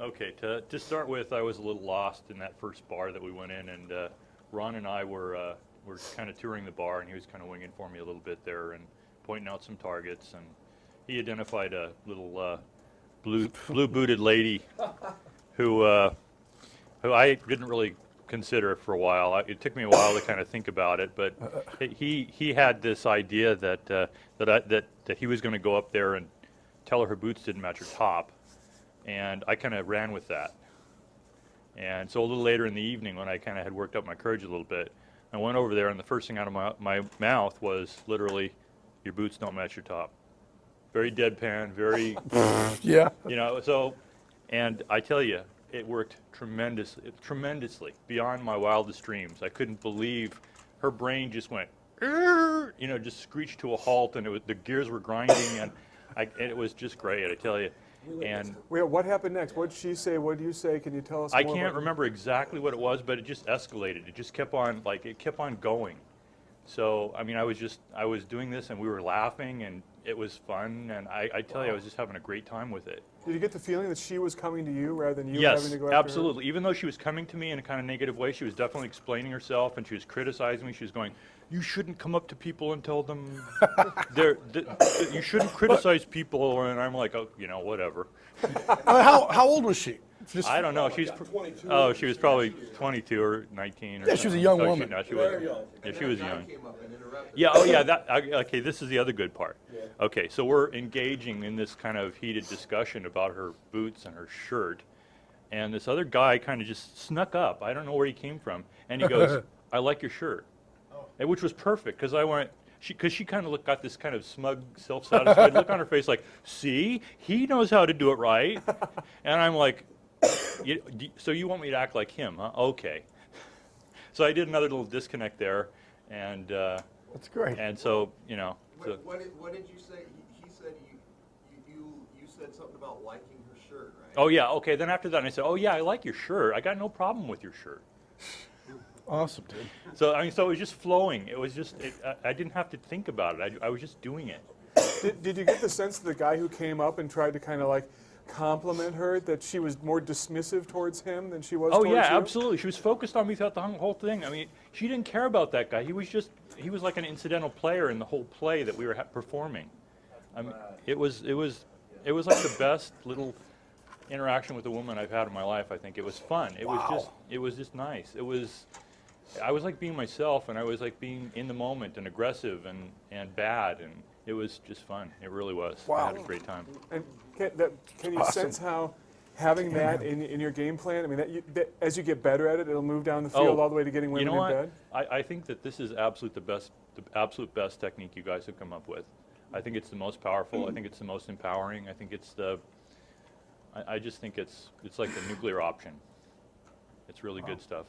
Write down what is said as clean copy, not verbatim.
Okay, to start with, I was a little lost in that first bar that we went in, and Ron and I were kind of touring the bar, and he was kind of winging for me a little bit there and pointing out some targets, and he identified a little blue-booted lady who I didn't really consider for a while. It took me a while to kind of think about it, but he had this idea that he was going to go up there and tell her boots didn't match her top, and I kind of ran with that. And so a little later in the evening, when I kind of had worked up my courage a little bit, I went over there, and the first thing out of my mouth was literally, "Your boots don't match your top." Very deadpan, very, Yeah. you know. So, and I tell you, it worked tremendously, beyond my wildest dreams. I couldn't believe her brain just went, just screeched to a halt, and the gears were grinding, and it was just great, I tell you. And Wait, what happened next? What did she say? What did you say? Can you tell us I more can't about remember exactly what it was, but it just escalated. It just kept on, it kept on going. So, I mean, I was doing this, and we were laughing, and it was fun, and I tell you, I was just having a great time with it. Did you get the feeling that she was coming to you rather than you Yes, having to go after absolutely. Even though she was coming to me in a kind of negative way, she was definitely explaining herself, and she was criticizing me. She was going, "You shouldn't come up to people and tell them you shouldn't criticize people," and I'm like, "Oh, whatever." How old was she? Just, I don't know. She was probably 22 or 19 or Yeah, she was a something. young Oh, woman. No, she wasn't. Yeah, she was young. Yeah, oh yeah, okay, this is the other good part. Okay, so we're engaging in this kind of heated discussion about her boots and her shirt, and this other guy kind of just snuck up. I don't know where he came from, and he goes, "I like your shirt," and which was perfect, because I went, because she kind of got this kind of smug, self-satisfied look on her face, like, "See, he knows how to do it right," and I'm like, "So you want me to act like him, huh? Okay." So I did another little disconnect there, and That's great. and so So, What did you say? He said you said something about liking her shirt, right? oh yeah, okay. Then after that, I said, "Oh yeah, I like your shirt. I got no problem with your shirt." Awesome, dude. So I mean, so it was just flowing. It was just I didn't have to think about it. I was just doing it. Did you get the sense that the guy who came up and tried to kind of like compliment her, that she was more dismissive towards him than she was Oh towards yeah, you? absolutely. She was focused on me throughout the whole thing. I mean, she didn't care about that guy. He was like an incidental player in the whole play that we were performing. I mean, it was like the best little interaction with a woman I've had in my life. I think it was fun. It was just nice. I was like being myself, and I was like being in the moment and aggressive and bad, and it was just fun. It really was. Wow. I had a great time. And can you Awesome. sense how having that in your game plan, I mean, that as you get better at it, it'll move down the field all the way to getting women You know in what? bed? I think that this is the absolute best technique you guys have come up with. I think it's the most powerful. I think it's the most empowering. I think it's I just think it's like the nuclear option. It's really good stuff.